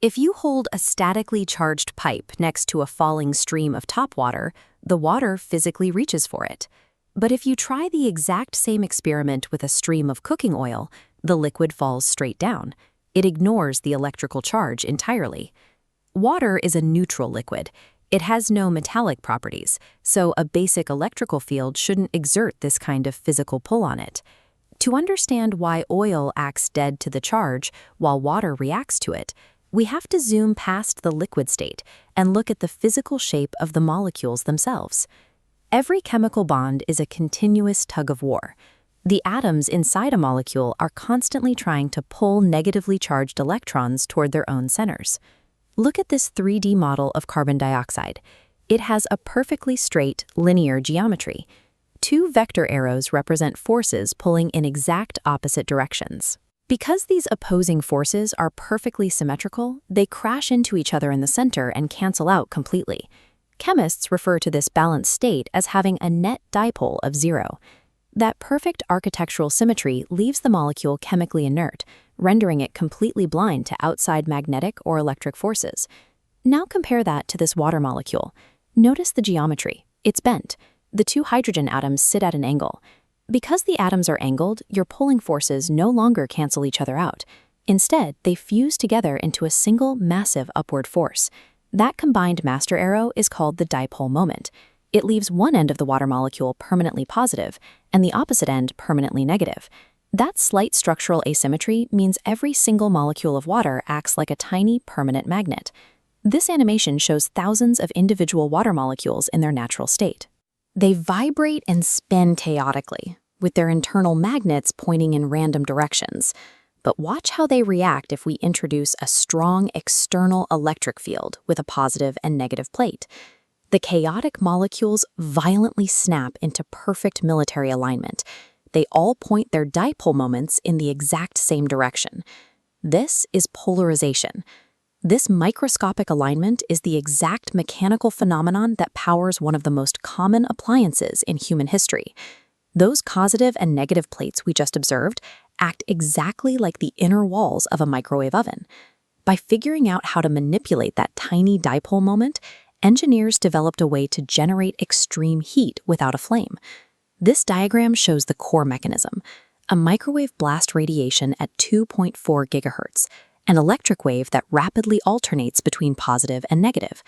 If you hold a statically charged pipe next to a falling stream of top water, the water physically reaches for it. But if you try the exact same experiment with a stream of cooking oil, the liquid falls straight down. It ignores the electrical charge entirely. Water is a neutral liquid. It has no metallic properties, so a basic electrical field shouldn't exert this kind of physical pull on it. To understand why oil acts dead to the charge while water reacts to it, we have to zoom past the liquid state and look at the physical shape of the molecules themselves. Every chemical bond is a continuous tug-of-war. The atoms inside a molecule are constantly trying to pull negatively charged electrons toward their own centers. Look at this 3D model of carbon dioxide. It has a perfectly straight, linear geometry. Two vector arrows represent forces pulling in exact opposite directions. Because these opposing forces are perfectly symmetrical, they crash into each other in the center and cancel out completely. Chemists refer to this balanced state as having a net dipole of 0. That perfect architectural symmetry leaves the molecule chemically inert, rendering it completely blind to outside magnetic or electric forces. Now compare that to this water molecule. Notice the geometry. It's bent. The two hydrogen atoms sit at an angle. Because the atoms are angled, your pulling forces no longer cancel each other out. Instead, they fuse together into a single massive upward force. That combined master arrow is called the dipole moment. It leaves one end of the water molecule permanently positive and the opposite end permanently negative. That slight structural asymmetry means every single molecule of water acts like a tiny permanent magnet. This animation shows thousands of individual water molecules in their natural state. They vibrate and spin chaotically, with their internal magnets pointing in random directions. But watch how they react if we introduce a strong external electric field with a positive and negative plate. The chaotic molecules violently snap into perfect military alignment. They all point their dipole moments in the exact same direction. This is polarization. This microscopic alignment is the exact mechanical phenomenon that powers one of the most common appliances in human history. Those causative and negative plates we just observed act exactly like the inner walls of a microwave oven. By figuring out how to manipulate that tiny dipole moment, engineers developed a way to generate extreme heat without a flame. This diagram shows the core mechanism: a microwave blast radiation at 2.4 gigahertz, an electric wave that rapidly alternates between positive and negative.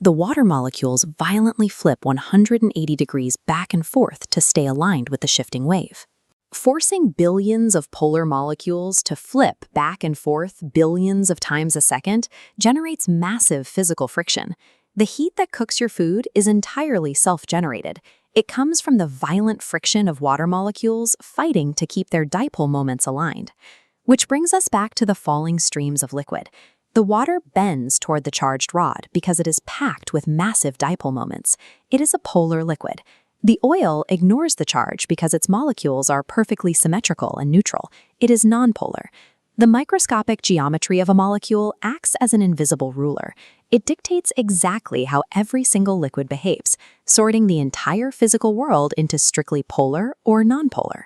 The water molecules violently flip 180 degrees back and forth to stay aligned with the shifting wave. Forcing billions of polar molecules to flip back and forth billions of times a second generates massive physical friction. The heat that cooks your food is entirely self-generated. It comes from the violent friction of water molecules fighting to keep their dipole moments aligned. Which brings us back to the falling streams of liquid. The water bends toward the charged rod because it is packed with massive dipole moments. It is a polar liquid. The oil ignores the charge because its molecules are perfectly symmetrical and neutral. It is nonpolar. The microscopic geometry of a molecule acts as an invisible ruler. It dictates exactly how every single liquid behaves, sorting the entire physical world into strictly polar or nonpolar.